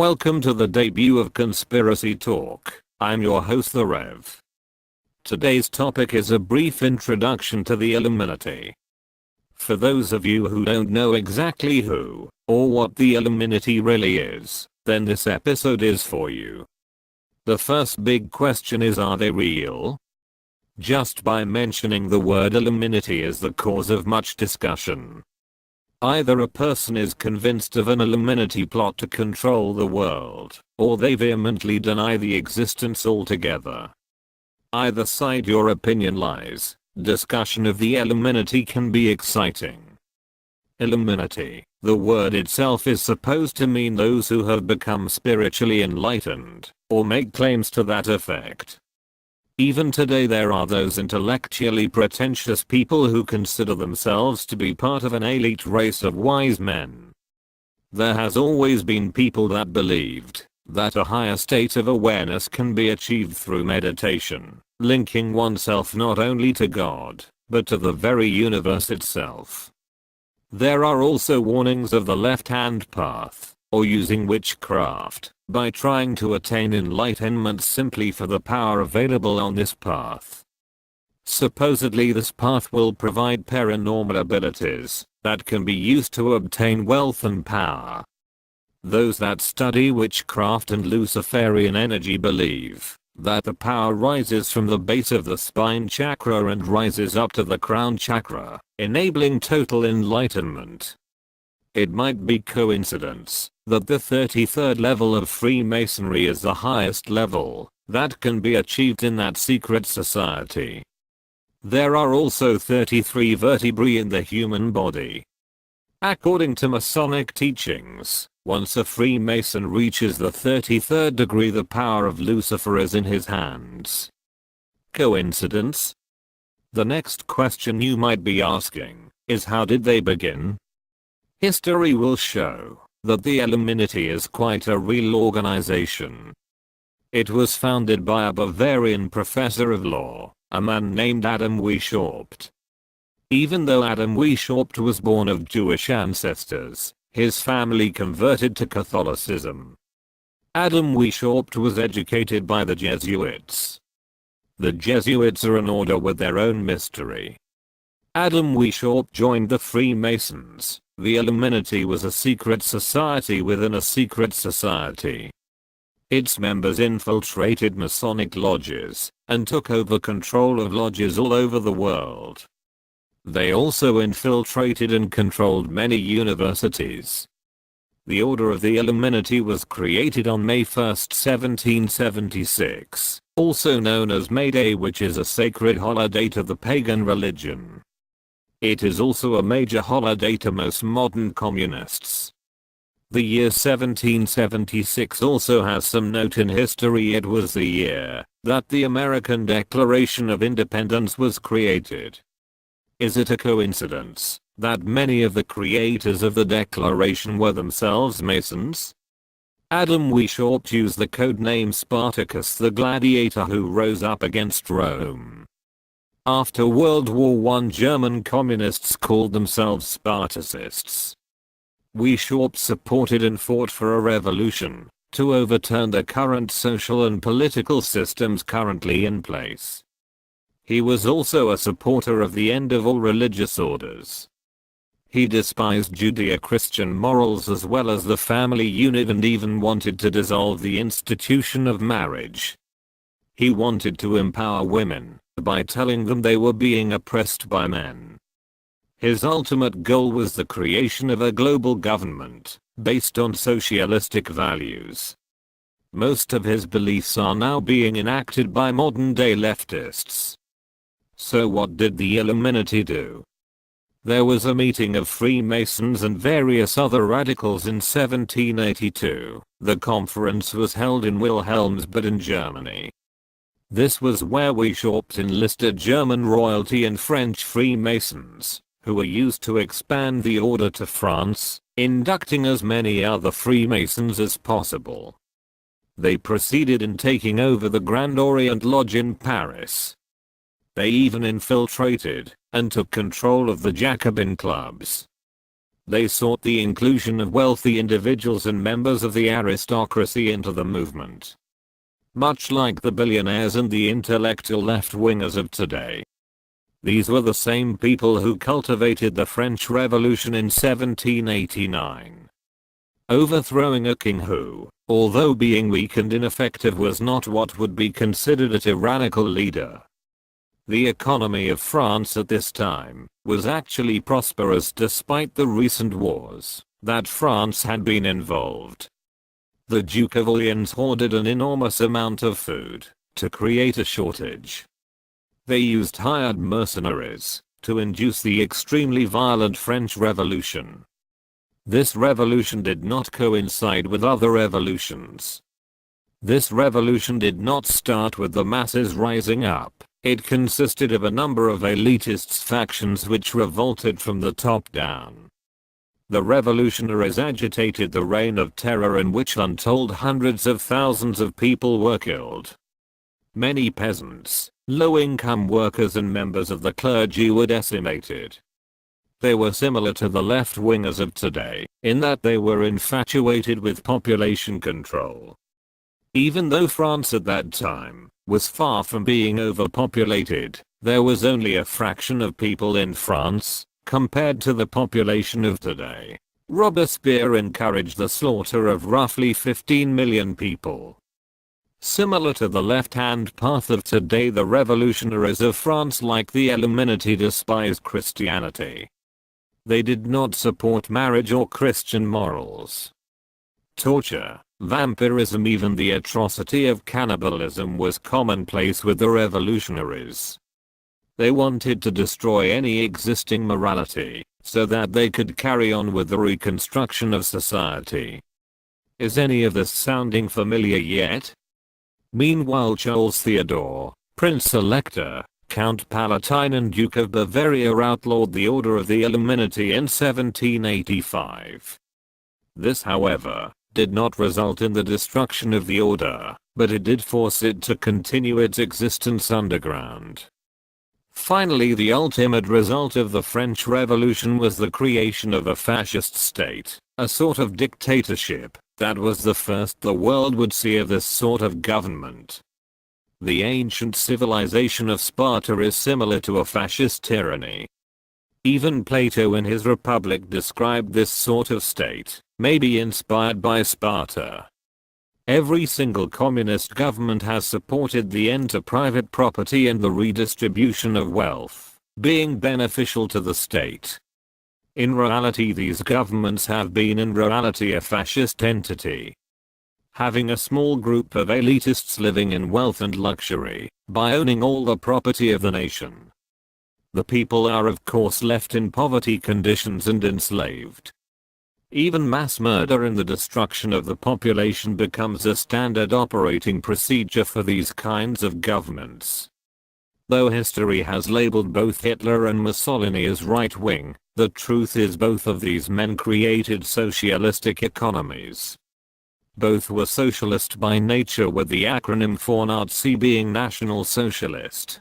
Welcome to the debut of Conspiracy Talk. I'm your host the Rev. Today's topic is a brief introduction to the Illuminati. For those of you who don't know exactly who or what the Illuminati really is, then this episode is for you. The first big question is, are they real? Just by mentioning the word Illuminati is the cause of much discussion. Either a person is convinced of an Illuminati plot to control the world, or they vehemently deny the existence altogether. Either side your opinion lies. Discussion of the Illuminati can be exciting. Illuminati, the word itself is supposed to mean those who have become spiritually enlightened, or make claims to that effect. Even today there are those intellectually pretentious people who consider themselves to be part of an elite race of wise men. There has always been people that believed that a higher state of awareness can be achieved through meditation, linking oneself not only to God, but to the very universe itself. There are also warnings of the left-hand path, or using witchcraft, by trying to attain enlightenment simply for the power available on this path. Supposedly this path will provide paranormal abilities that can be used to obtain wealth and power. Those that study witchcraft and Luciferian energy believe that the power rises from the base of the spine chakra and rises up to the crown chakra, enabling total enlightenment. It might be coincidence that the 33rd level of Freemasonry is the highest level that can be achieved in that secret society. There are also 33 vertebrae in the human body. According to Masonic teachings, once a Freemason reaches the 33rd degree, the power of Lucifer is in his hands. Coincidence? The next question you might be asking is, how did they begin? History will show that the Illuminati is quite a real organization. It was founded by a Bavarian professor of law, a man named Adam Weishaupt. Even though Adam Weishaupt was born of Jewish ancestors, his family converted to Catholicism. Adam Weishaupt was educated by the Jesuits. The Jesuits are an order with their own mystery. Adam Weishaupt joined the Freemasons. The Illuminati was a secret society within a secret society. Its members infiltrated Masonic lodges and took over control of lodges all over the world. They also infiltrated and controlled many universities. The Order of the Illuminati was created on May 1, 1776, also known as May Day, which is a sacred holiday to the pagan religion. It is also a major holiday to most modern communists. The year 1776 also has some note in history. It was the year that the American Declaration of Independence was created. Is it a coincidence that many of the creators of the Declaration were themselves Masons? Adam Weishaupt used the codename Spartacus the Gladiator, who rose up against Rome. After World War I, German communists called themselves Spartacists. Weishaupt supported and fought for a revolution to overturn the current social and political systems currently in place. He was also a supporter of the end of all religious orders. He despised Judeo-Christian morals as well as the family unit, and even wanted to dissolve the institution of marriage. He wanted to empower women by telling them they were being oppressed by men. His ultimate goal was the creation of a global government based on socialistic values. Most of his beliefs are now being enacted by modern-day leftists. So what did the Illuminati do? There was a meeting of Freemasons and various other radicals in 1782. The conference was held in Wilhelmsburg in Germany. This was where Weishaupt enlisted German royalty and French Freemasons, who were used to expand the order to France, inducting as many other Freemasons as possible. They proceeded in taking over the Grand Orient Lodge in Paris. They even infiltrated and took control of the Jacobin clubs. They sought the inclusion of wealthy individuals and members of the aristocracy into the movement. Much like the billionaires and the intellectual left-wingers of today. These were the same people who cultivated the French Revolution in 1789. Overthrowing a king who, although being weak and ineffective, was not what would be considered a tyrannical leader. The economy of France at this time was actually prosperous despite the recent wars that France had been involved. The Duke of Orleans hoarded an enormous amount of food to create a shortage. They used hired mercenaries to induce the extremely violent French Revolution. This revolution did not coincide with other revolutions. This revolution did not start with the masses rising up. It consisted of a number of elitist factions which revolted from the top down. The revolutionaries agitated the reign of terror in which untold hundreds of thousands of people were killed. Many peasants, low-income workers and members of the clergy were decimated. They were similar to the left-wingers of today, in that they were infatuated with population control. Even though France at that time was far from being overpopulated, there was only a fraction of people in France, compared to the population of today. Robespierre encouraged the slaughter of roughly 15 million people. Similar to the left-hand path of today, the revolutionaries of France, like the Illuminati, despised Christianity. They did not support marriage or Christian morals. Torture, vampirism, even the atrocity of cannibalism was commonplace with the revolutionaries. They wanted to destroy any existing morality, so that they could carry on with the reconstruction of society. Is any of this sounding familiar yet? Meanwhile, Charles Theodore, Prince Elector, Count Palatine and Duke of Bavaria outlawed the Order of the Illuminati in 1785. This, however, did not result in the destruction of the order, but it did force it to continue its existence underground. Finally, the ultimate result of the French Revolution was the creation of a fascist state, a sort of dictatorship, that was the first the world would see of this sort of government. The ancient civilization of Sparta is similar to a fascist tyranny. Even Plato in his Republic described this sort of state, maybe inspired by Sparta. Every single communist government has supported the end to private property and the redistribution of wealth, being beneficial to the state. In reality, these governments have been in reality a fascist entity. Having a small group of elitists living in wealth and luxury, by owning all the property of the nation. The people are of course left in poverty conditions and enslaved. Even mass murder and the destruction of the population becomes a standard operating procedure for these kinds of governments. Though history has labeled both Hitler and Mussolini as right-wing, the truth is both of these men created socialistic economies. Both were socialist by nature, with the acronym for Nazi being National Socialist.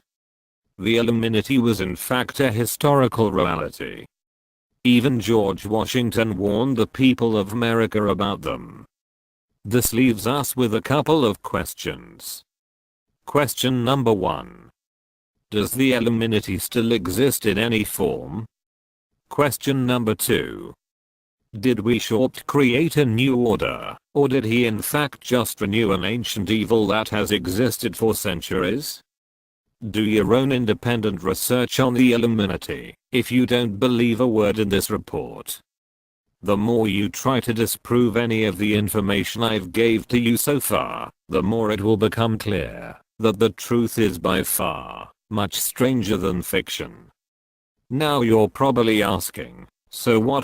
The Illuminati was in fact a historical reality. Even George Washington warned the people of America about them. This leaves us with a couple of questions. Question number 1. Does the Illuminati still exist in any form? Question number 2. Did Weishaupt create a new order, or did he in fact just renew an ancient evil that has existed for centuries? Do your own independent research on the Illuminati, if you don't believe a word in this report. The more you try to disprove any of the information I've gave to you so far, the more it will become clear that the truth is by far much stranger than fiction. Now you're probably asking, so what